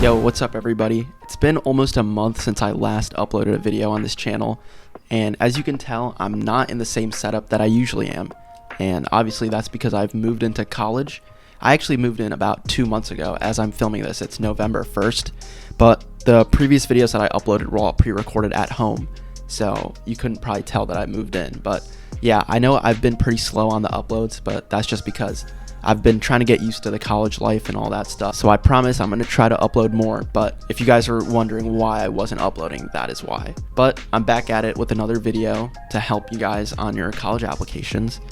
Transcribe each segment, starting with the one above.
Yo, what's up everybody? It's been almost a month since I last uploaded a video on this channel, and as you can tell, I'm not in the same setup that I usually am, and obviously that's because I've moved into college. I actually moved in about 2 months ago. As I'm filming this, it's November 1st, but the previous videos that I uploaded were all pre-recorded at home, so you couldn't probably tell that I moved in. But yeah, I know I've been pretty slow on the uploads, but that's just because I've been trying to get used to the college life and all that stuff. So I promise I'm going to try to upload more, but if you guys are wondering why I wasn't uploading, that is why. But I'm back at it with another video to help you guys on your college applications.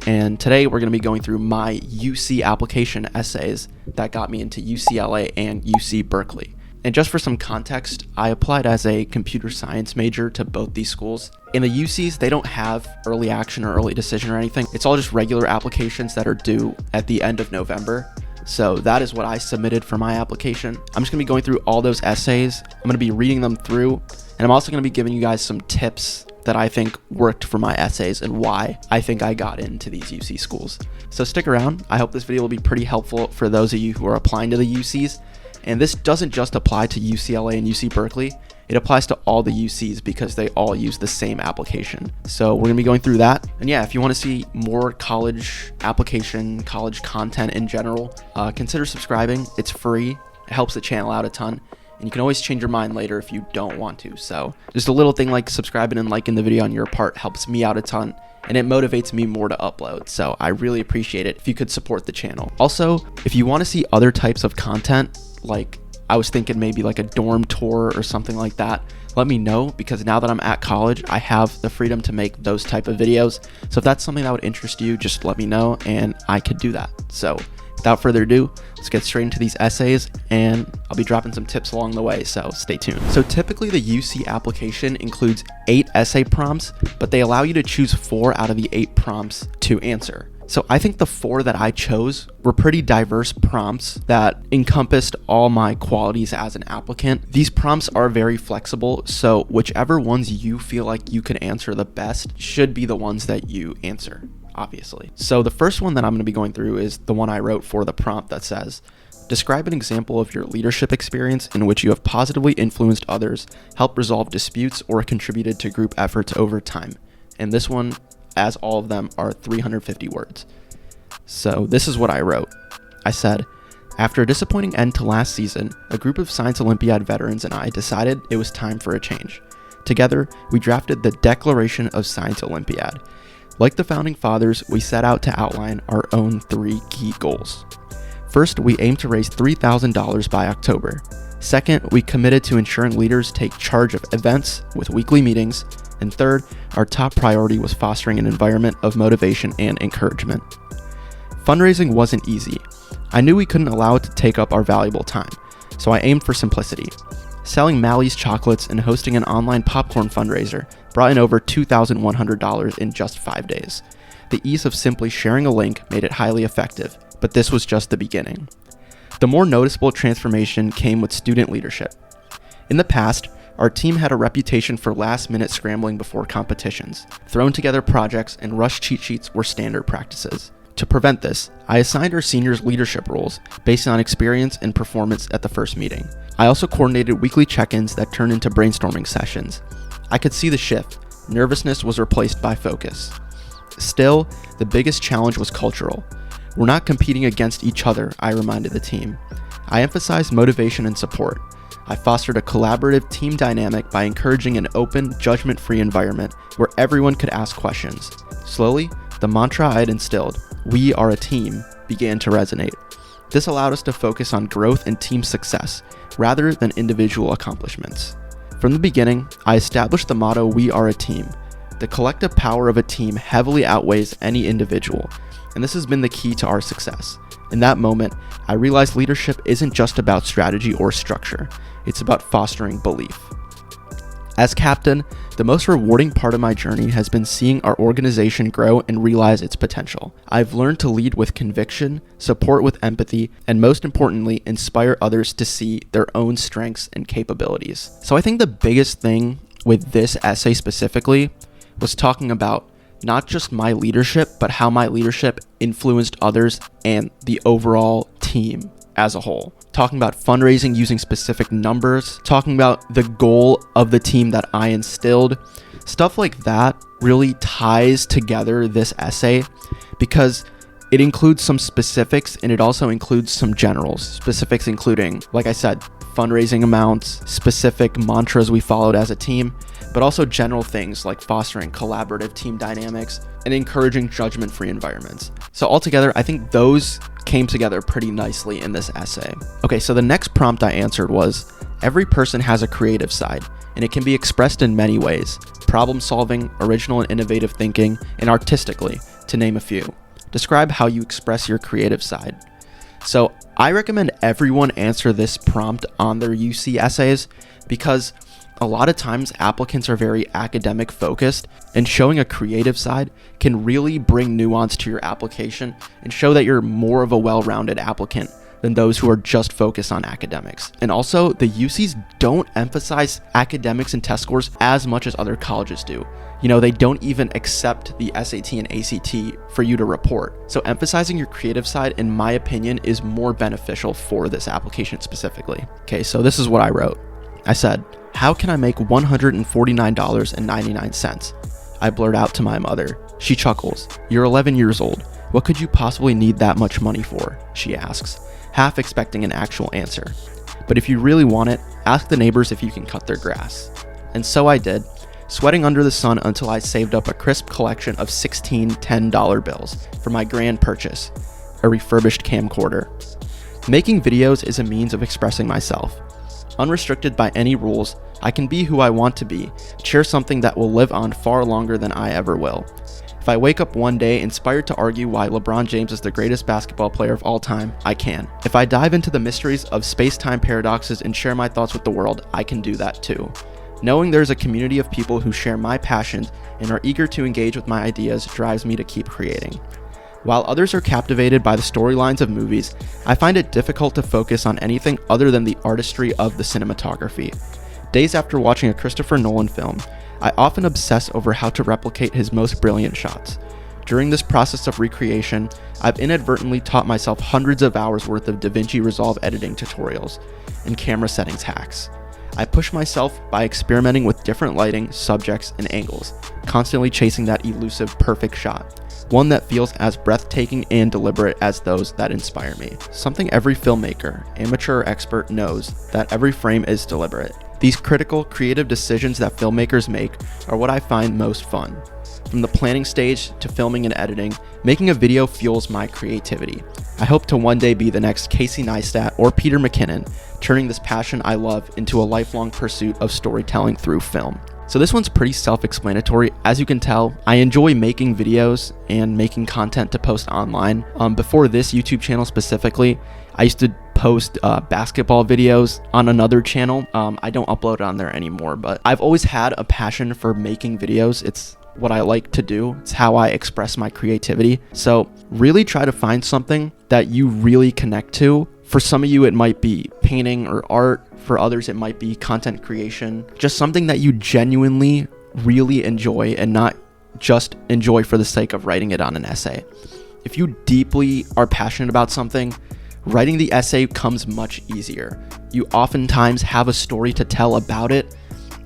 And today we're going to be going through my UC application essays that got me into UCLA and UC Berkeley. And just for some context, I applied as a computer science major to both these schools. In the UCs, they don't have early action or early decision or anything. It's all just regular applications that are due at the end of November. So that is what I submitted for my application. I'm just gonna be going through all those essays. I'm gonna be reading them through, and I'm also gonna be giving you guys some tips that I think worked for my essays and why I think I got into these UC schools. So stick around. I hope this video will be pretty helpful for those of you who are applying to the UCs. And this doesn't just apply to UCLA and UC Berkeley, it applies to all the UCs because they all use the same application. So we're gonna be going through that. And yeah, if you wanna see more college application, college content in general, consider subscribing. It's free, it helps the channel out a ton. And you can always change your mind later if you don't want to. So just a little thing like subscribing and liking the video on your part helps me out a ton, and it motivates me more to upload. So I really appreciate it if you could support the channel. Also, if you wanna see other types of content, like I was thinking maybe like a dorm tour or something like that, let me know, because now that I'm at college, I have the freedom to make those type of videos. So if that's something that would interest you, just let me know and I could do that. So without further ado, let's get straight into these essays, and I'll be dropping some tips along the way, so stay tuned. So typically the UC application includes 8 essay prompts, but they allow you to choose 4 out of the 8 prompts to answer. So I think the 4 that I chose were pretty diverse prompts that encompassed all my qualities as an applicant. These prompts are very flexible, so whichever ones you feel like you can answer the best should be the ones that you answer, obviously. So the first one that I'm going to be going through is the one I wrote for the prompt that says, describe an example of your leadership experience in which you have positively influenced others, helped resolve disputes, or contributed to group efforts over time. And this one, as all of them, are 350 words. So this is what I wrote. I said, after a disappointing end to last season, a group of Science Olympiad veterans and I decided it was time for a change. Together, we drafted the Declaration of Science Olympiad. Like the Founding Fathers, we set out to outline our own 3 key goals. First, we aimed to raise $3,000 by October. Second, we committed to ensuring leaders take charge of events with weekly meetings. And third, our top priority was fostering an environment of motivation and encouragement. Fundraising wasn't easy. I knew we couldn't allow it to take up our valuable time, so I aimed for simplicity. Selling Mally's chocolates and hosting an online popcorn fundraiser brought in over $2,100 in just 5 days. The ease of simply sharing a link made it highly effective, but this was just the beginning. The more noticeable transformation came with student leadership. In the past, our team had a reputation for last-minute scrambling before competitions. Thrown together projects and rushed cheat sheets were standard practices. To prevent this, I assigned our seniors leadership roles based on experience and performance at the first meeting. I also coordinated weekly check-ins that turned into brainstorming sessions. I could see the shift. Nervousness was replaced by focus. Still, the biggest challenge was cultural. We're not competing against each other, I reminded the team. I emphasized motivation and support. I fostered a collaborative team dynamic by encouraging an open, judgment-free environment where everyone could ask questions. Slowly, the mantra I had instilled, "We are a team," began to resonate. This allowed us to focus on growth and team success, rather than individual accomplishments. From the beginning, I established the motto, "We are a team." The collective power of a team heavily outweighs any individual, and this has been the key to our success. In that moment, I realized leadership isn't just about strategy or structure, it's about fostering belief. As captain, the most rewarding part of my journey has been seeing our organization grow and realize its potential. I've learned to lead with conviction, support with empathy, and most importantly, inspire others to see their own strengths and capabilities. So I think the biggest thing with this essay specifically was talking about not just my leadership, but how my leadership influenced others and the overall team as a whole. talking about fundraising using specific numbers, talking about the goal of the team that I instilled. Stuff like that really ties together this essay because it includes some specifics and it also includes some generals. Specifics including, like I said, fundraising amounts, specific mantras we followed as a team, but also general things like fostering collaborative team dynamics and encouraging judgment-free environments. So altogether, I think those came together pretty nicely in this essay. Okay, so the next prompt I answered was, every person has a creative side, and it can be expressed in many ways: problem solving, original and innovative thinking, and artistically, to name a few. Describe how you express your creative side. So I recommend everyone answer this prompt on their UC essays because a lot of times applicants are very academic focused, and showing a creative side can really bring nuance to your application and show that you're more of a well-rounded applicant than those who are just focused on academics. And also, the UCs don't emphasize academics and test scores as much as other colleges do. You know, they don't even accept the SAT and ACT for you to report. So emphasizing your creative side, in my opinion, is more beneficial for this application specifically. Okay, so this is what I wrote. I said, how can I make $149.99? I blurt out to my mother. She chuckles. You're 11 years old. What could you possibly need that much money for? She asks, half expecting an actual answer. But if you really want it, ask the neighbors if you can cut their grass. And so I did, sweating under the sun until I saved up a crisp collection of 16 $10 bills for my grand purchase, a refurbished camcorder. Making videos is a means of expressing myself. Unrestricted by any rules, I can be who I want to be, share something that will live on far longer than I ever will. If I wake up one day inspired to argue why LeBron James is the greatest basketball player of all time, I can. If I dive into the mysteries of space-time paradoxes and share my thoughts with the world, I can do that too. Knowing there's a community of people who share my passions and are eager to engage with my ideas drives me to keep creating. While others are captivated by the storylines of movies, I find it difficult to focus on anything other than the artistry of the cinematography. Days after watching a Christopher Nolan film, I often obsess over how to replicate his most brilliant shots. During this process of recreation, I've inadvertently taught myself hundreds of hours worth of DaVinci Resolve editing tutorials and camera settings hacks. I push myself by experimenting with different lighting, subjects, and angles, constantly chasing that elusive perfect shot. One that feels as breathtaking and deliberate as those that inspire me. Something every filmmaker, amateur or expert, knows, that every frame is deliberate. These critical, creative decisions that filmmakers make are what I find most fun. From the planning stage to filming and editing, making a video fuels my creativity. I hope to one day be the next Casey Neistat or Peter McKinnon, turning this passion I love into a lifelong pursuit of storytelling through film. So this one's pretty self-explanatory. As you can tell, I enjoy making videos and making content to post online. Before this YouTube channel specifically, I used to post basketball videos on another channel. I don't upload it on there anymore, but I've always had a passion for making videos. It's what I like to do. It's how I express my creativity. So really try to find something that you really connect to. For some of you, it might be painting or art. For others, it might be content creation. Just something that you genuinely really enjoy and not just enjoy for the sake of writing it on an essay. If you deeply are passionate about something, writing the essay comes much easier. You oftentimes have a story to tell about it,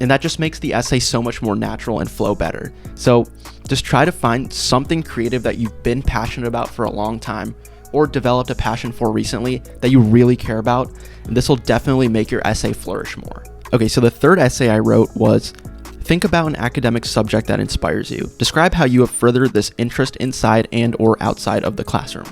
and that just makes the essay so much more natural and flow better. So just try to find something creative that you've been passionate about for a long time or developed a passion for recently that you really care about, and this will definitely make your essay flourish more. Okay, so the third essay I wrote was, think about an academic subject that inspires you. Describe how you have furthered this interest inside and or outside of the classroom.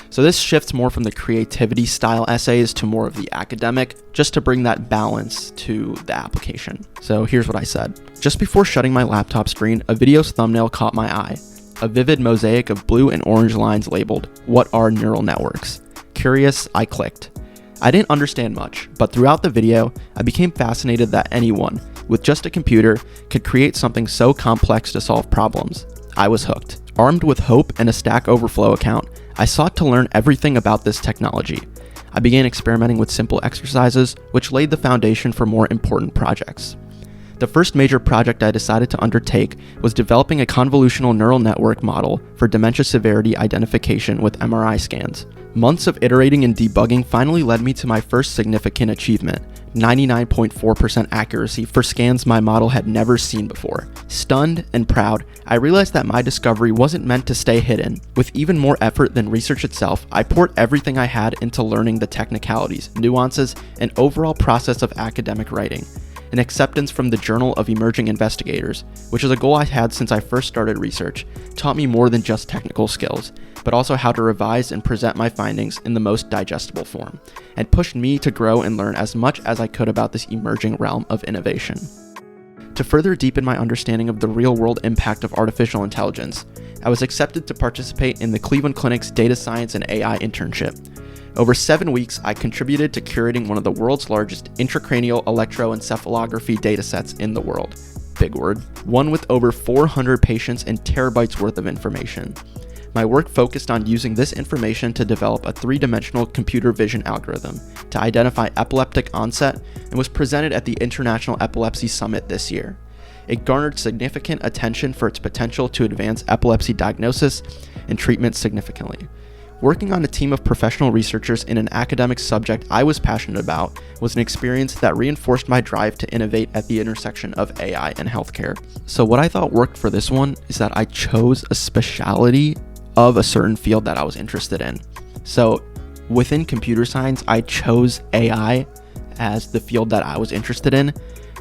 So this shifts more from the creativity style essays to more of the academic, just to bring that balance to the application. So here's what I said. Just before shutting my laptop screen, a video's thumbnail caught my eye. A vivid mosaic of blue and orange lines labeled, "What are neural networks?" Curious, I clicked. I didn't understand much, but throughout the video, I became fascinated that anyone, with just a computer, could create something so complex to solve problems. I was hooked. Armed with hope and a Stack Overflow account, I sought to learn everything about this technology. I began experimenting with simple exercises, which laid the foundation for more important projects. The first major project I decided to undertake was developing a convolutional neural network model for dementia severity identification with MRI scans. Months of iterating and debugging finally led me to my first significant achievement, 99.4% accuracy for scans my model had never seen before. Stunned and proud, I realized that my discovery wasn't meant to stay hidden. With even more effort than research itself, I poured everything I had into learning the technicalities, nuances, and overall process of academic writing. An acceptance from the Journal of Emerging Investigators, which is a goal I had since I first started research, taught me more than just technical skills, but also how to revise and present my findings in the most digestible form, and pushed me to grow and learn as much as I could about this emerging realm of innovation. To further deepen my understanding of the real-world impact of artificial intelligence, I was accepted to participate in the Cleveland Clinic's Data Science and AI internship. Over 7 weeks, I contributed to curating one of the world's largest intracranial electroencephalography datasets in the world. Big word. One with over 400 patients and terabytes worth of information. My work focused on using this information to develop a three-dimensional computer vision algorithm to identify epileptic onset and was presented at the International Epilepsy Summit this year. It garnered significant attention for its potential to advance epilepsy diagnosis and treatment significantly. Working on a team of professional researchers in an academic subject I was passionate about was an experience that reinforced my drive to innovate at the intersection of AI and healthcare. So what I thought worked for this one is that I chose a specialty of a certain field that I was interested in. So within computer science, I chose AI as the field that I was interested in,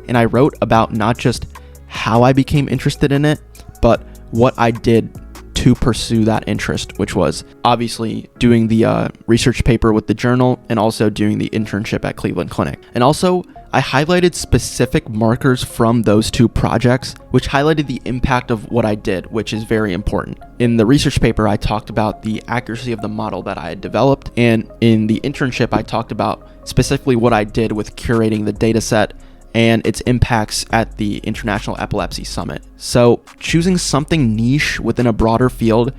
and I wrote about not just how I became interested in it, but what I did to pursue that interest, which was obviously doing the research paper with the journal and also doing the internship at Cleveland Clinic. And also, I highlighted specific markers from those two projects, which highlighted the impact of what I did, which is very important. In the research paper, I talked about the accuracy of the model that I had developed, and in the internship, I talked about specifically what I did with curating the data set and its impacts at the International Epilepsy Summit. So choosing something niche within a broader field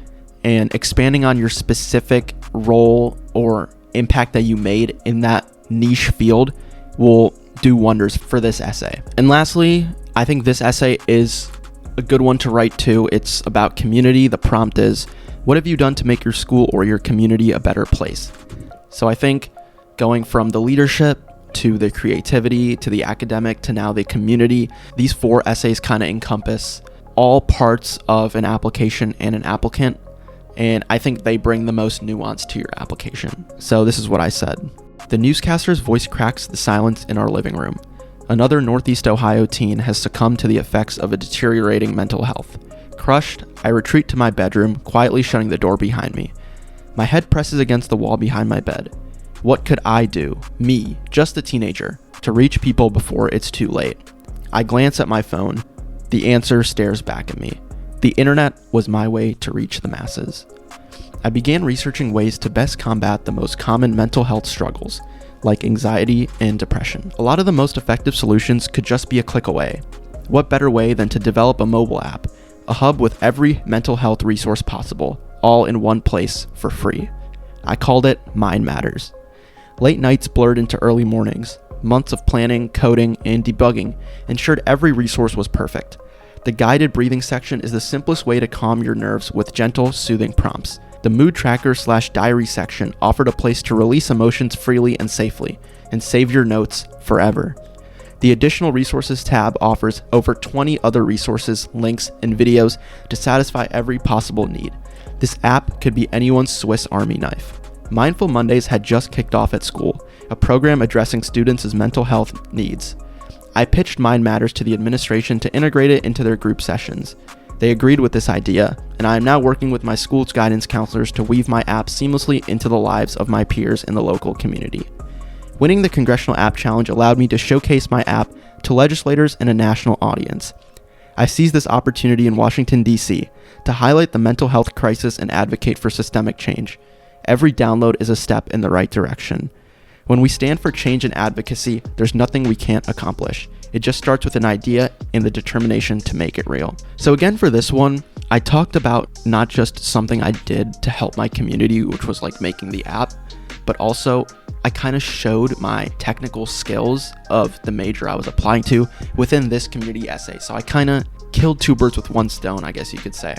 and expanding on your specific role or impact that you made in that niche field will do wonders for this essay. And lastly, I think this essay is a good one to write too. It's about community. The prompt is, what have you done to make your school or your community a better place? So I think going from the leadership to the creativity, to the academic, to now the community. These 4 essays kind of encompass all parts of an application and an applicant, and I think they bring the most nuance to your application. So this is what I said. The newscaster's voice cracks the silence in our living room. Another Northeast Ohio teen has succumbed to the effects of a deteriorating mental health. Crushed, I retreat to my bedroom, quietly shutting the door behind me. My head presses against the wall behind my bed. What could I do, me, just a teenager, to reach people before it's too late? I glance at my phone. The answer stares back at me. The internet was my way to reach the masses. I began researching ways to best combat the most common mental health struggles, like anxiety and depression. A lot of the most effective solutions could just be a click away. What better way than to develop a mobile app, a hub with every mental health resource possible, all in one place for free. I called it Mind Matters. Late nights blurred into early mornings. Months of planning, coding, and debugging ensured every resource was perfect. The guided breathing section is the simplest way to calm your nerves with gentle, soothing prompts. The mood tracker/diary section offered a place to release emotions freely and safely, and save your notes forever. The Additional Resources tab offers over 20 other resources, links, and videos to satisfy every possible need. This app could be anyone's Swiss Army knife. Mindful Mondays had just kicked off at school, a program addressing students' mental health needs. I pitched Mind Matters to the administration to integrate it into their group sessions. They agreed with this idea, and I am now working with my school's guidance counselors to weave my app seamlessly into the lives of my peers in the local community. Winning the Congressional App Challenge allowed me to showcase my app to legislators and a national audience. I seized this opportunity in Washington, D.C. to highlight the mental health crisis and advocate for systemic change. Every download is a step in the right direction. When we stand for change and advocacy, there's nothing we can't accomplish. It just starts with an idea and the determination to make it real. So again, for this one, I talked about not just something I did to help my community, which was like making the app, but also I kind of showed my technical skills of the major I was applying to within this community essay. So I kind of killed two birds with one stone, I guess you could say.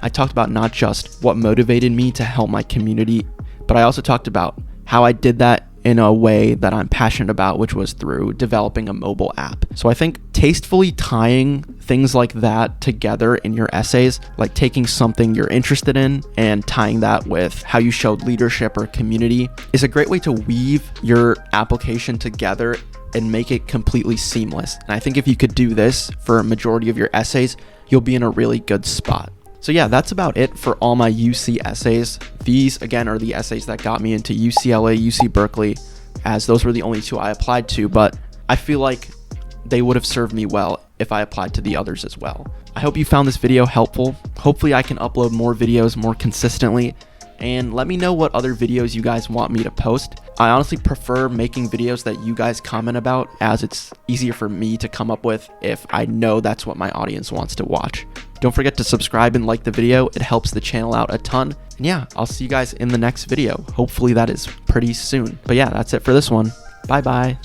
I talked about not just what motivated me to help my community, but I also talked about how I did that in a way that I'm passionate about, which was through developing a mobile app. So I think tastefully tying things like that together in your essays, like taking something you're interested in and tying that with how you showed leadership or community, is a great way to weave your application together and make it completely seamless. And I think if you could do this for a majority of your essays, you'll be in a really good spot. So yeah, that's about it for all my UC essays. These, again, are the essays that got me into UCLA, UC Berkeley, as those were the only two I applied to, but I feel like they would have served me well if I applied to the others as well. I hope you found this video helpful. Hopefully I can upload more videos more consistently, and let me know what other videos you guys want me to post. I honestly prefer making videos that you guys comment about, as it's easier for me to come up with if I know that's what my audience wants to watch. Don't forget to subscribe and like the video. It helps the channel out a ton. And yeah, I'll see you guys in the next video. Hopefully that is pretty soon. But yeah, that's it for this one. Bye bye.